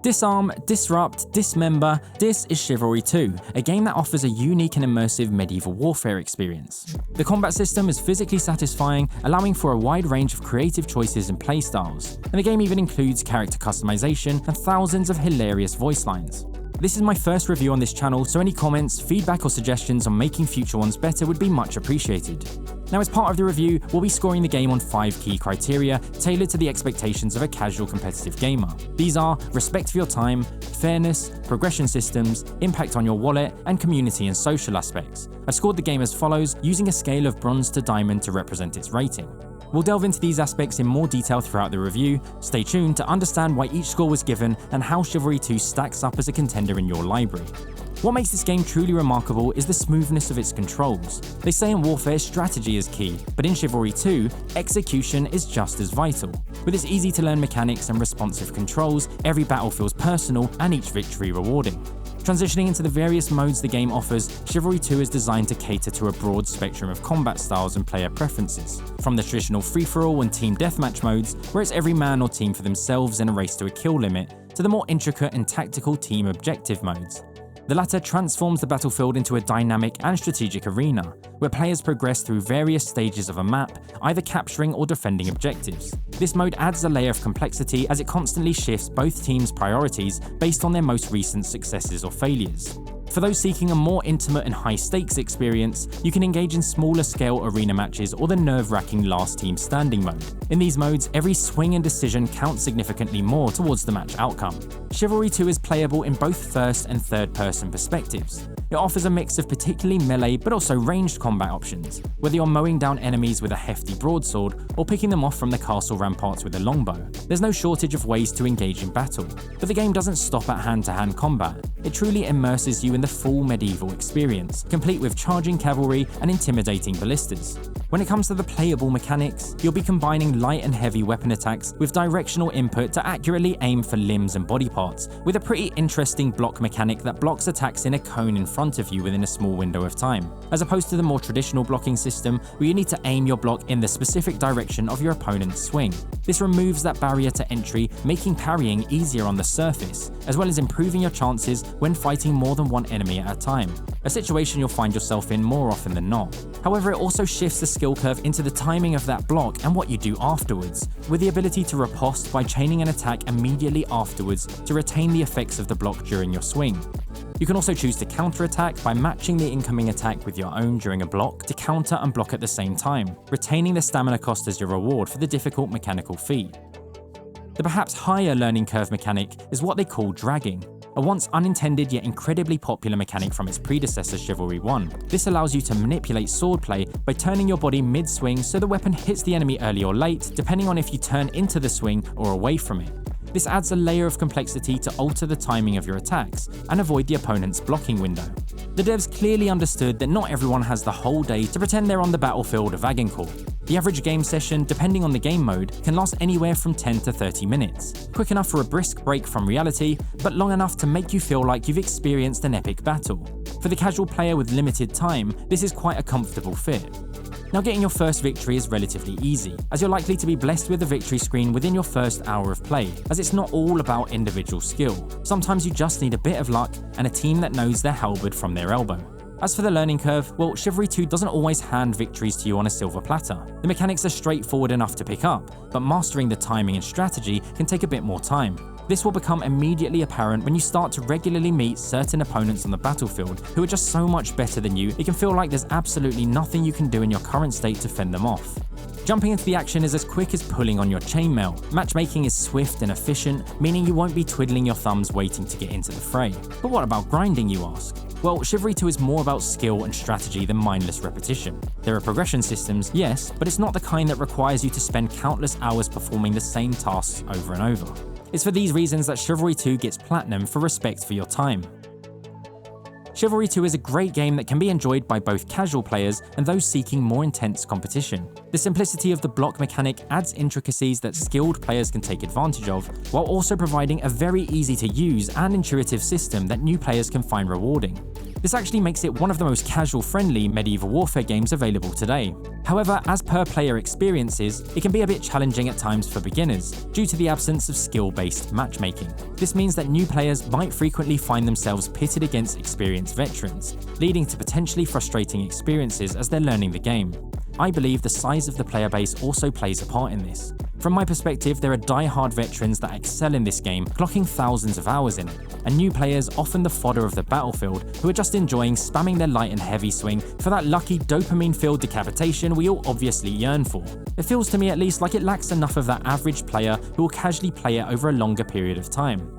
Disarm, disrupt, dismember, this is Chivalry 2, a game that offers a unique and immersive medieval warfare experience. The combat system is physically satisfying, allowing for a wide range of creative choices and playstyles, and the game even includes character customization and thousands of hilarious voice lines. This is my first review on this channel, so any comments, feedback or suggestions on making future ones better would be much appreciated. Now, as part of the review, we'll be scoring the game on 5 key criteria tailored to the expectations of a casual competitive gamer. These are respect for your time, fairness, progression systems, impact on your wallet, and community and social aspects. I've scored the game as follows, using a scale of bronze to diamond to represent its rating. We'll delve into these aspects in more detail throughout the review. Stay tuned to understand why each score was given and how Chivalry 2 stacks up as a contender in your library. What makes this game truly remarkable is the smoothness of its controls. They say in warfare strategy is key, but in Chivalry 2, execution is just as vital. With its easy to learn mechanics and responsive controls, every battle feels personal and each victory rewarding. Transitioning into the various modes the game offers, Chivalry 2 is designed to cater to a broad spectrum of combat styles and player preferences, from the traditional free-for-all and team deathmatch modes, where it's every man or team for themselves in a race to a kill limit, to the more intricate and tactical team objective modes. The latter transforms the battlefield into a dynamic and strategic arena, where players progress through various stages of a map, either capturing or defending objectives. This mode adds a layer of complexity as it constantly shifts both teams' priorities based on their most recent successes or failures. For those seeking a more intimate and high-stakes experience, you can engage in smaller-scale arena matches or the nerve-wracking last team standing mode. In these modes, every swing and decision counts significantly more towards the match outcome. Chivalry 2 is playable in both first and third-person perspectives. It offers a mix of particularly melee but also ranged combat options, whether you're mowing down enemies with a hefty broadsword or picking them off from the castle ramparts with a longbow. There's no shortage of ways to engage in battle, but the game doesn't stop at hand-to-hand combat. It truly immerses you in the full medieval experience, complete with charging cavalry and intimidating ballistas. When it comes to the playable mechanics, you'll be combining light and heavy weapon attacks with directional input to accurately aim for limbs and body parts, with a pretty interesting block mechanic that blocks attacks in a cone in front of you within a small window of time, as opposed to the more traditional blocking system where you need to aim your block in the specific direction of your opponent's swing. This removes that barrier to entry, making parrying easier on the surface, as well as improving your chances when fighting more than one enemy at a time, a situation you'll find yourself in more often than not. However, it also shifts the skill curve into the timing of that block and what you do afterwards, with the ability to riposte by chaining an attack immediately afterwards to retain the effects of the block during your swing. You can also choose to counterattack by matching the incoming attack with your own during a block to counter and block at the same time, retaining the stamina cost as your reward for the difficult mechanical feat. The perhaps higher learning curve mechanic is what they call dragging, a once unintended yet incredibly popular mechanic from its predecessor Chivalry 1. This allows you to manipulate swordplay by turning your body mid-swing so the weapon hits the enemy early or late, depending on if you turn into the swing or away from it. This adds a layer of complexity to alter the timing of your attacks and avoid the opponent's blocking window. The devs clearly understood that not everyone has the whole day to pretend they're on the battlefield of Agincourt. The average game session, depending on the game mode, can last anywhere from 10 to 30 minutes, quick enough for a brisk break from reality, but long enough to make you feel like you've experienced an epic battle. For the casual player with limited time, this is quite a comfortable fit. Now, getting your first victory is relatively easy, as you're likely to be blessed with a victory screen within your first hour of play, as it's not all about individual skill. Sometimes you just need a bit of luck and a team that knows their halberd from their elbow. As for the learning curve, well, Chivalry 2 doesn't always hand victories to you on a silver platter. The mechanics are straightforward enough to pick up, but mastering the timing and strategy can take a bit more time. This will become immediately apparent when you start to regularly meet certain opponents on the battlefield who are just so much better than you, it can feel like there's absolutely nothing you can do in your current state to fend them off. Jumping into the action is as quick as pulling on your chainmail. Matchmaking is swift and efficient, meaning you won't be twiddling your thumbs waiting to get into the fray. But what about grinding, you ask? Well, Chivalry 2 is more about skill and strategy than mindless repetition. There are progression systems, yes, but it's not the kind that requires you to spend countless hours performing the same tasks over and over. It's for these reasons that Chivalry 2 gets platinum for respect for your time. Chivalry 2 is a great game that can be enjoyed by both casual players and those seeking more intense competition. The simplicity of the block mechanic adds intricacies that skilled players can take advantage of, while also providing a very easy to use and intuitive system that new players can find rewarding. This actually makes it one of the most casual-friendly medieval warfare games available today. However, as per player experiences, it can be a bit challenging at times for beginners, due to the absence of skill-based matchmaking. This means that new players might frequently find themselves pitted against experienced veterans, leading to potentially frustrating experiences as they're learning the game. I believe the size of the player base also plays a part in this. From my perspective, there are die-hard veterans that excel in this game, clocking thousands of hours in it, and new players, often the fodder of the battlefield, who are just enjoying spamming their light and heavy swing for that lucky dopamine-filled decapitation we all obviously yearn for. It feels to me at least like it lacks enough of that average player who will casually play it over a longer period of time.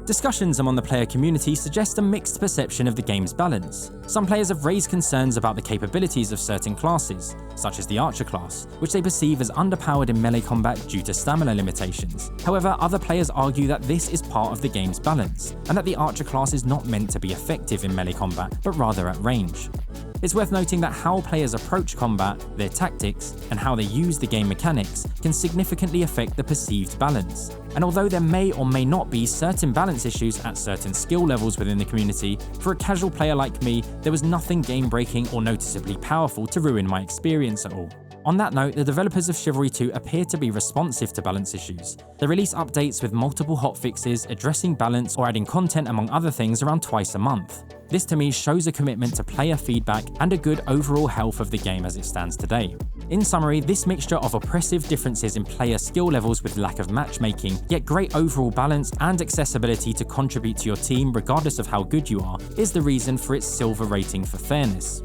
Discussions among the player community suggest a mixed perception of the game's balance. Some players have raised concerns about the capabilities of certain classes, such as the Archer class, which they perceive as underpowered in melee combat due to stamina limitations. However, other players argue that this is part of the game's balance, and that the Archer class is not meant to be effective in melee combat, but rather at range. It's worth noting that how players approach combat, their tactics, and how they use the game mechanics can significantly affect the perceived balance. And although there may or may not be certain balance issues at certain skill levels within the community, for a casual player like me, there was nothing game-breaking or noticeably powerful to ruin my experience at all. On that note, the developers of Chivalry 2 appear to be responsive to balance issues. They release updates with multiple hotfixes, addressing balance or adding content among other things around twice a month. This to me shows a commitment to player feedback and a good overall health of the game as it stands today. In summary, this mixture of oppressive differences in player skill levels with lack of matchmaking, yet great overall balance and accessibility to contribute to your team regardless of how good you are, is the reason for its silver rating for fairness.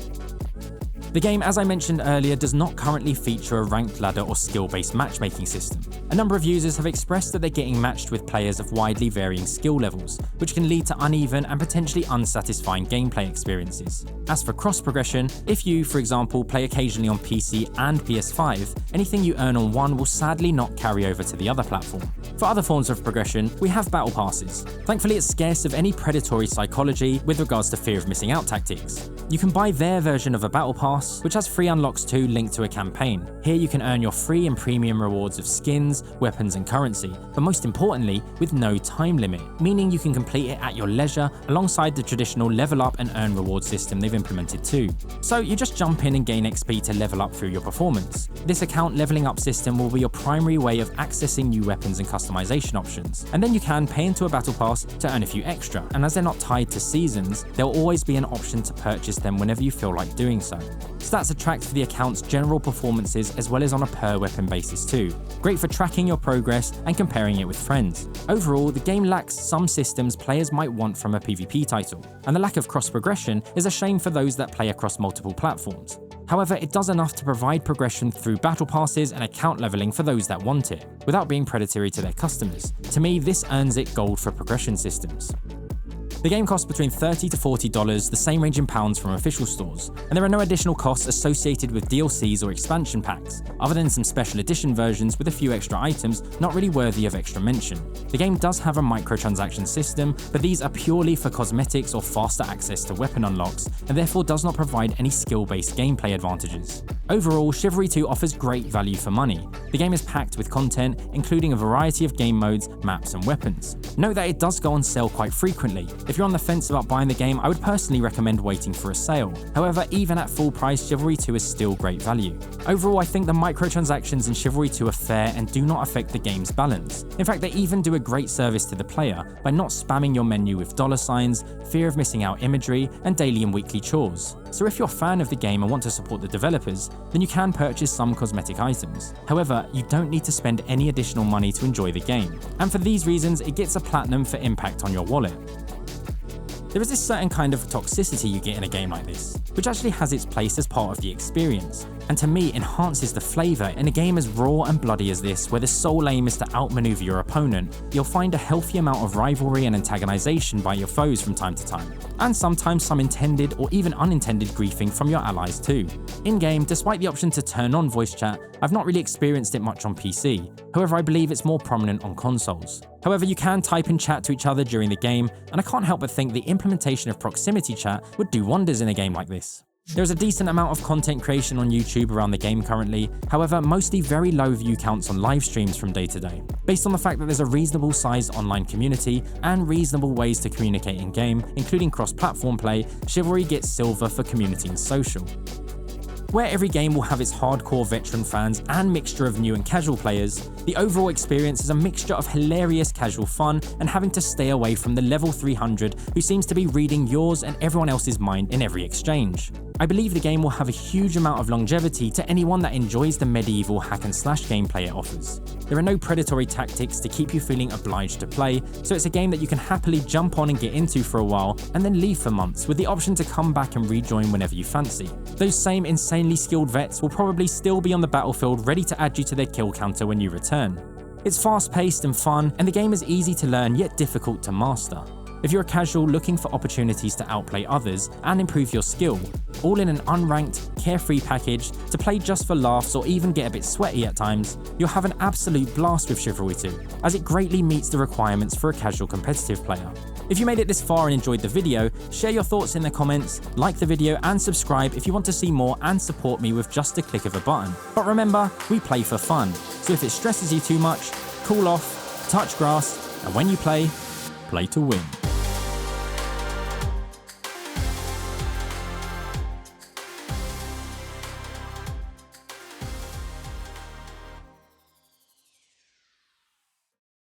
The game, as I mentioned earlier, does not currently feature a ranked ladder or skill-based matchmaking system. A number of users have expressed that they're getting matched with players of widely varying skill levels, which can lead to uneven and potentially unsatisfying gameplay experiences. As for cross-progression, if you, for example, play occasionally on PC and PS5, anything you earn on one will sadly not carry over to the other platform. For other forms of progression, we have battle passes. Thankfully, it's scarce of any predatory psychology with regards to fear of missing out tactics. You can buy their version of a battle pass, which has free unlocks too linked to a campaign. Here you can earn your free and premium rewards of skins, weapons and currency, but most importantly, with no time limit, meaning you can complete it at your leisure alongside the traditional level up and earn reward system they've implemented too. So you just jump in and gain XP to level up through your performance. This account leveling up system will be your primary way of accessing new weapons and customization options, and then you can pay into a battle pass to earn a few extra, and as they're not tied to seasons, there'll always be an option to purchase them whenever you feel like doing so. Stats are tracked for the account's general performances as well as on a per weapon basis too. Great for tracking your progress and comparing it with friends. Overall, the game lacks some systems players might want from a PvP title, and the lack of cross progression is a shame for those that play across multiple platforms. However, it does enough to provide progression through battle passes and account leveling for those that want it, without being predatory to their customers. To me, this earns it gold for progression systems. The game costs between $30 to $40, the same range in pounds from official stores, and there are no additional costs associated with DLCs or expansion packs, other than some special edition versions with a few extra items not really worthy of extra mention. The game does have a microtransaction system, but these are purely for cosmetics or faster access to weapon unlocks, and therefore does not provide any skill-based gameplay advantages. Overall, Chivalry 2 offers great value for money. The game is packed with content, including a variety of game modes, maps and weapons. Note that it does go on sale quite frequently. If you're on the fence about buying the game, I would personally recommend waiting for a sale. However, even at full price, Chivalry 2 is still great value. Overall, I think the microtransactions in Chivalry 2 are fair and do not affect the game's balance. In fact, they even do a great service to the player by not spamming your menu with $signs, fear of missing out imagery, and daily and weekly chores. So if you're a fan of the game and want to support the developers, then you can purchase some cosmetic items. However, you don't need to spend any additional money to enjoy the game. And for these reasons, it gets a platinum for impact on your wallet. There is this certain kind of toxicity you get in a game like this, which actually has its place as part of the experience, and to me enhances the flavour. In a game as raw and bloody as this, where the sole aim is to outmaneuver your opponent, you'll find a healthy amount of rivalry and antagonization by your foes from time to time, and sometimes some intended or even unintended griefing from your allies too. In-game, despite the option to turn on voice chat, I've not really experienced it much on PC, however I believe it's more prominent on consoles. However, you can type and chat to each other during the game, and I can't help but think the implementation of proximity chat would do wonders in a game like this. There is a decent amount of content creation on YouTube around the game currently, however mostly very low view counts on live streams from day to day. Based on the fact that there's a reasonable sized online community and reasonable ways to communicate in game, including cross-platform play, Chivalry gets silver for community and social. Where every game will have its hardcore veteran fans and mixture of new and casual players, the overall experience is a mixture of hilarious casual fun and having to stay away from the level 300 who seems to be reading yours and everyone else's mind in every exchange. I believe the game will have a huge amount of longevity to anyone that enjoys the medieval hack and slash gameplay it offers. There are no predatory tactics to keep you feeling obliged to play, so it's a game that you can happily jump on and get into for a while and then leave for months with the option to come back and rejoin whenever you fancy. Those same insanely skilled vets will probably still be on the battlefield ready to add you to their kill counter when you return. It's fast paced and fun, and the game is easy to learn yet difficult to master. If you're a casual looking for opportunities to outplay others and improve your skill, all in an unranked, carefree package to play just for laughs or even get a bit sweaty at times, you'll have an absolute blast with Chivalry 2, as it greatly meets the requirements for a casual competitive player. If you made it this far and enjoyed the video, share your thoughts in the comments, like the video and subscribe if you want to see more and support me with just a click of a button. But remember, we play for fun, so if it stresses you too much, cool off, touch grass, and when you play to win.